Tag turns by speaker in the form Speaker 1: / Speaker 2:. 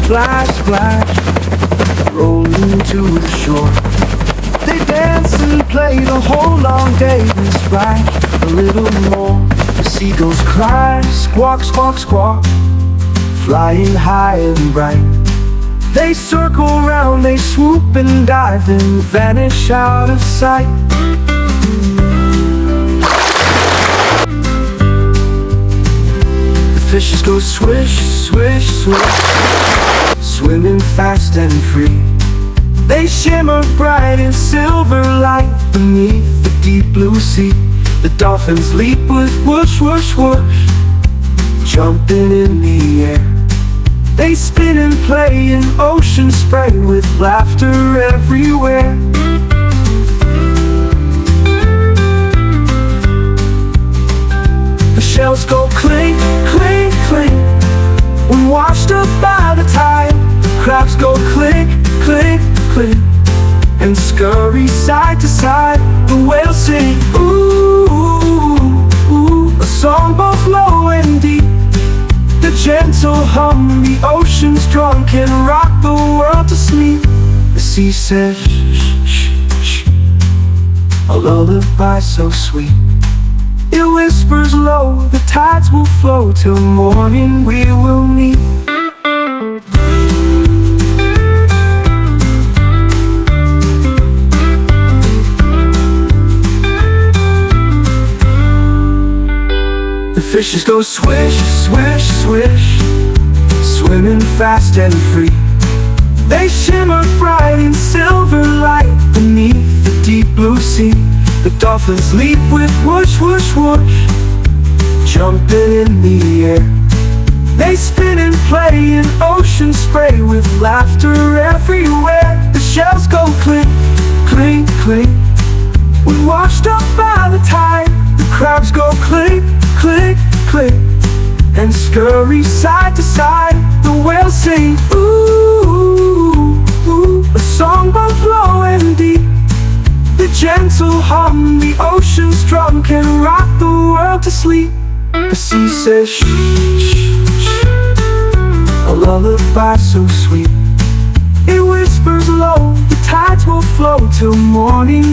Speaker 1: splash, splash, rolling to the shore. They dance and play the whole long day, then splash a little more. The seagulls cry, squawk, squawk, squawk, flying high and bright. They circle round, they swoop and dive, then vanish out of sight. The fishes go swish, swish, swish, swimming fast and free. They shimmer bright in silver light beneath the deep blue sea. The dolphins leap with whoosh, whoosh, whoosh, jumping in the air. They spin and play in ocean spray with laughter everywhere. The shells go clink, clink, clink when washed up by the tide. Crabs go click, click, click and scurry side to side. The whales sing ooh, ooh, ooh, a song both low and deep. The gentle hum, the ocean's drum can rock the world to sleep. The sea says shh, shh, shh, a lullaby so sweet. It whispers low, the tides will flow till morning we will meet. The fishes go swish, swish, swish, swimming fast and free. They shimmer bright in silver light beneath the deep blue sea. The dolphins leap with whoosh, whoosh, whoosh, jumping in the air. They spin and play in ocean spray with laughter everywhere. The shells go clink, clink, clink when washed up by the tide. The crabs go clink, click, click and scurry side to side. The whales sing ooh, ooh, a song both low and deep. The gentle hum, the ocean's drum can rock the world to sleep. The sea says shh, shh, shh, a lullaby so sweet. It whispers low, the tides will flow till morning